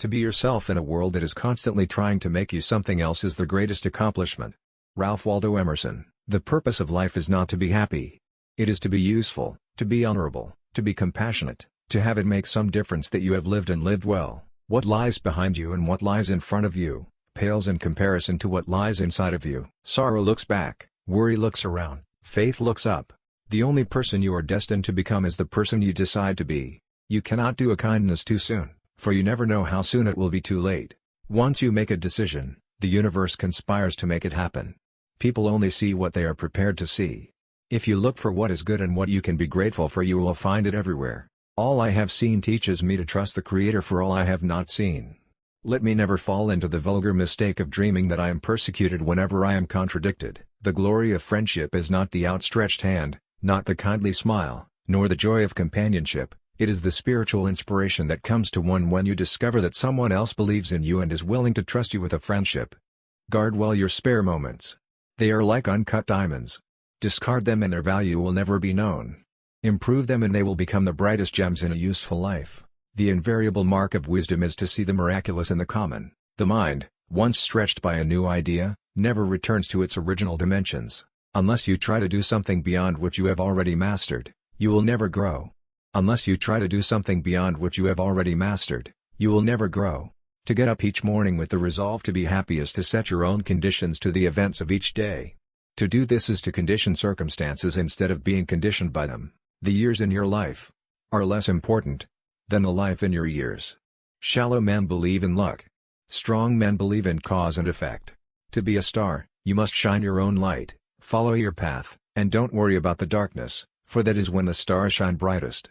To be yourself in a world that is constantly trying to make you something else is the greatest accomplishment. Ralph Waldo Emerson. The purpose of life is not to be happy. It is to be useful, to be honorable, to be compassionate, to have it make some difference that you have lived and lived well. What lies behind you and what lies in front of you pales in comparison to what lies inside of you. Sorrow looks back, worry looks around, faith looks up. The only person you are destined to become is the person you decide to be. You cannot do a kindness too soon, for you never know how soon it will be too late. Once you make a decision, the universe conspires to make it happen. People only see what they are prepared to see. If you look for what is good and what you can be grateful for, you will find it everywhere. All I have seen teaches me to trust the Creator for all I have not seen. Let me never fall into the vulgar mistake of dreaming that I am persecuted whenever I am contradicted. The glory of friendship is not the outstretched hand, not the kindly smile, nor the joy of companionship. It is the spiritual inspiration that comes to one when you discover that someone else believes in you and is willing to trust you with a friendship. Guard well your spare moments. They are like uncut diamonds. Discard them and their value will never be known. Improve them and they will become the brightest gems in a useful life. The invariable mark of wisdom is to see the miraculous in the common. The mind, once stretched by a new idea, never returns to its original dimensions. Unless you try to do something beyond what you have already mastered, you will never grow. Unless you try to do something beyond what you have already mastered, you will never grow. To get up each morning with the resolve to be happy is to set your own conditions to the events of each day. To do this is to condition circumstances instead of being conditioned by them. The years in your life are less important than the life in your years. Shallow men believe in luck. Strong men believe in cause and effect. To be a star, you must shine your own light, follow your path, and don't worry about the darkness, for that is when the stars shine brightest.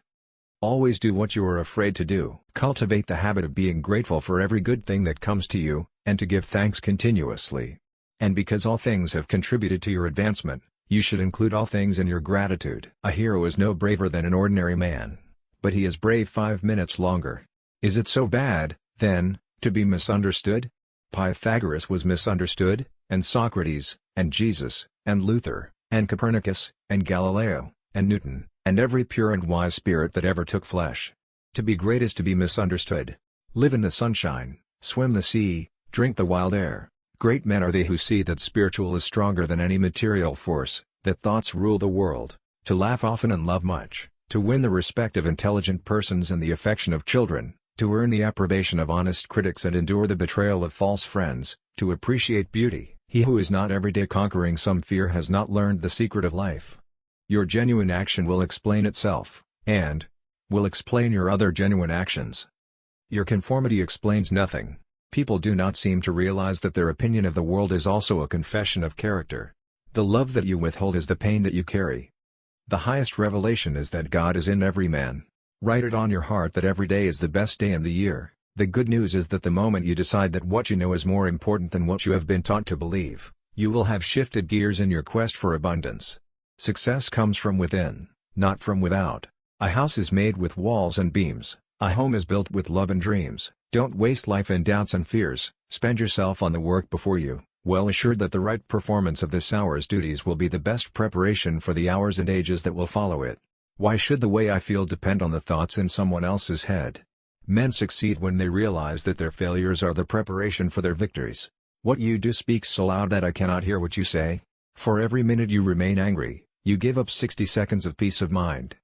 Always do what you are afraid to do. Cultivate the habit of being grateful for every good thing that comes to you, and to give thanks continuously. And because all things have contributed to your advancement, you should include all things in your gratitude. A hero is no braver than an ordinary man. But he is brave 5 minutes longer. Is it so bad, then, to be misunderstood? Pythagoras was misunderstood, and Socrates, and Jesus, and Luther, and Copernicus, and Galileo, and Newton, and every pure and wise spirit that ever took flesh. To be great is to be misunderstood. Live in the sunshine, swim the sea, drink the wild air. Great men are they who see that spiritual is stronger than any material force, that thoughts rule the world, to laugh often and love much, to win the respect of intelligent persons and the affection of children, to earn the approbation of honest critics and endure the betrayal of false friends, to appreciate beauty. He who is not every day conquering some fear has not learned the secret of life. Your genuine action will explain itself, and will explain your other genuine actions. Your conformity explains nothing. People do not seem to realize that their opinion of the world is also a confession of character. The love that you withhold is the pain that you carry. The highest revelation is that God is in every man. Write it on your heart that every day is the best day in the year. The good news is that the moment you decide that what you know is more important than what you have been taught to believe, you will have shifted gears in your quest for abundance. Success comes from within, not from without. A house is made with walls and beams. A home is built with love and dreams. Don't waste life in doubts and fears. Spend yourself on the work before you, well assured that the right performance of this hour's duties will be the best preparation for the hours and ages that will follow it. Why should the way I feel depend on the thoughts in someone else's head? Men succeed when they realize that their failures are the preparation for their victories. What you do speaks so loud that I cannot hear what you say. For every minute you remain angry, you give up 60 seconds of peace of mind.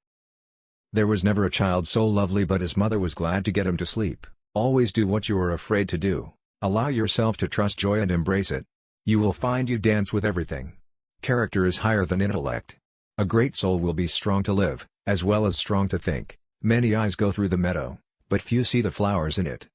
There was never a child so lovely but his mother was glad to get him to sleep. Always do what you are afraid to do. Allow yourself to trust joy and embrace it. You will find you dance with everything. Character is higher than intellect. A great soul will be strong to live, as well as strong to think. Many eyes go through the meadow, but few see the flowers in it.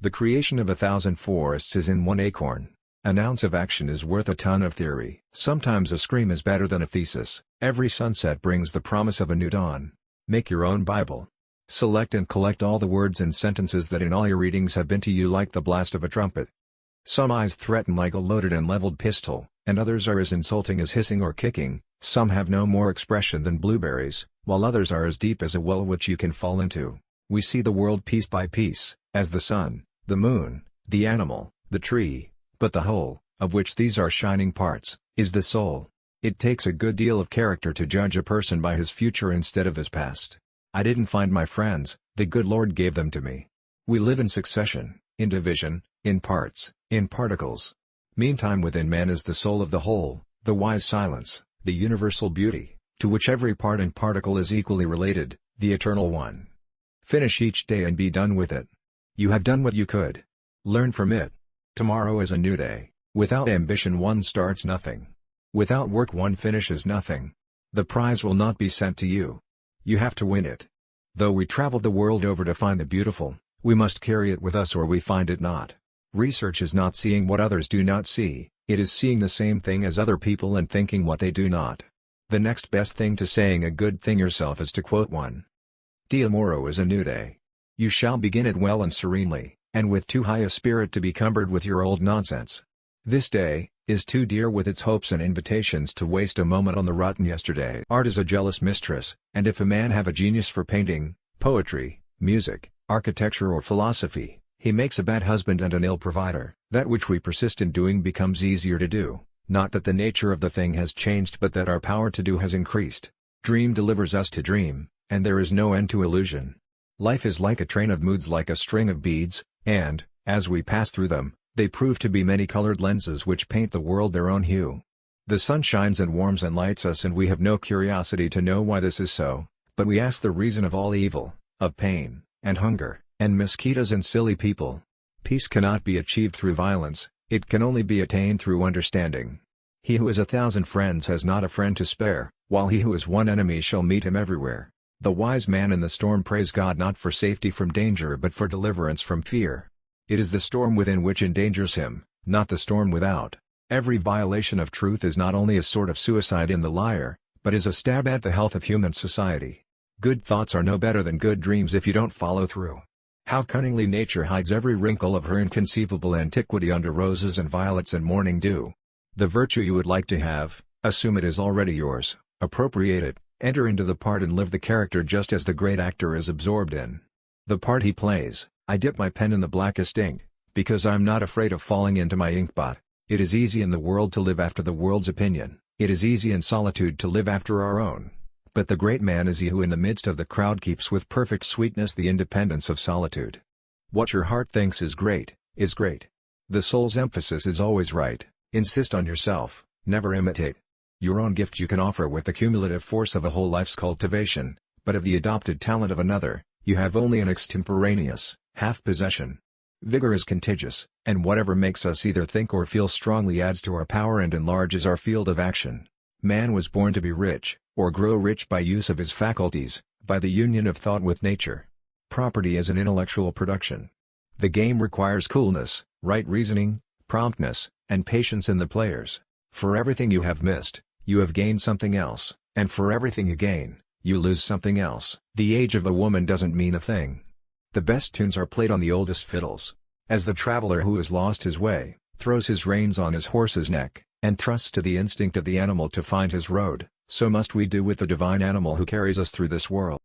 The creation of 1,000 forests is in one acorn. An ounce of action is worth a ton of theory. Sometimes a scream is better than a thesis. Every sunset brings the promise of a new dawn. Make your own Bible. Select and collect all the words and sentences that in all your readings have been to you like the blast of a trumpet. Some eyes threaten like a loaded and leveled pistol, and others are as insulting as hissing or kicking. Some have no more expression than blueberries, while others are as deep as a well which you can fall into. We see the world piece by piece, as the sun, the moon, the animal, the tree, but the whole, of which these are shining parts, is the soul. It takes a good deal of character to judge a person by his future instead of his past. I didn't find my friends, the good Lord gave them to me. We live in succession. in division, in parts, in particles. Meantime within man is the soul of the whole, the wise silence, the universal beauty, to which every part and particle is equally related, the Eternal One. Finish each day and be done with it. You have done what you could. Learn from it. Tomorrow is a new day. Without ambition one starts nothing. Without work one finishes nothing. The prize will not be sent to you. You have to win it. Though we travel the world over to find the beautiful, we must carry it with us or we find it not. Research is not seeing what others do not see, it is seeing the same thing as other people and thinking what they do not. The next best thing to saying a good thing yourself is to quote one. Tomorrow is a new day. You shall begin it well and serenely, and with too high a spirit to be cumbered with your old nonsense. This day is too dear with its hopes and invitations to waste a moment on the rotten yesterday. Art is a jealous mistress, and if a man have a genius for painting, poetry, music, architecture or philosophy, he makes a bad husband and an ill provider. That which we persist in doing becomes easier to do, not that the nature of the thing has changed but that our power to do has increased. Dream delivers us to dream, and there is no end to illusion. Life is like a train of moods, like a string of beads, and, as we pass through them, they prove to be many-colored lenses which paint the world their own hue. The sun shines and warms and lights us and we have no curiosity to know why this is so, but we ask the reason of all evil, of pain, and hunger, and mosquitoes and silly people. Peace cannot be achieved through violence, it can only be attained through understanding. He who has 1,000 friends has not a friend to spare, while he who has one enemy shall meet him everywhere. The wise man in the storm prays God not for safety from danger but for deliverance from fear. It is the storm within which endangers him, not the storm without. Every violation of truth is not only a sort of suicide in the liar, but is a stab at the health of human society. Good thoughts are no better than good dreams if you don't follow through. How cunningly nature hides every wrinkle of her inconceivable antiquity under roses and violets and morning dew. The virtue you would like to have, assume it is already yours, appropriate it, enter into the part and live the character just as the great actor is absorbed in the part he plays. I dip my pen in the blackest ink, because I'm not afraid of falling into my inkpot. It is easy in the world to live after the world's opinion, it is easy in solitude to live after our own. But the great man is he who in the midst of the crowd keeps with perfect sweetness the independence of solitude. What your heart thinks is great, is great. The soul's emphasis is always right. Insist on yourself, never imitate. Your own gift you can offer with the cumulative force of a whole life's cultivation, but of the adopted talent of another, you have only an extemporaneous, half possession. Vigor is contagious, and whatever makes us either think or feel strongly adds to our power and enlarges our field of action. Man was born to be rich, or grow rich by use of his faculties, by the union of thought with nature. Property is an intellectual production. The game requires coolness, right reasoning, promptness, and patience in the players. For everything you have missed, you have gained something else, and for everything you gain, you lose something else. The age of a woman doesn't mean a thing. The best tunes are played on the oldest fiddles. As the traveler who has lost his way, throws his reins on his horse's neck, and trusts to the instinct of the animal to find his road, so must we do with the divine animal who carries us through this world.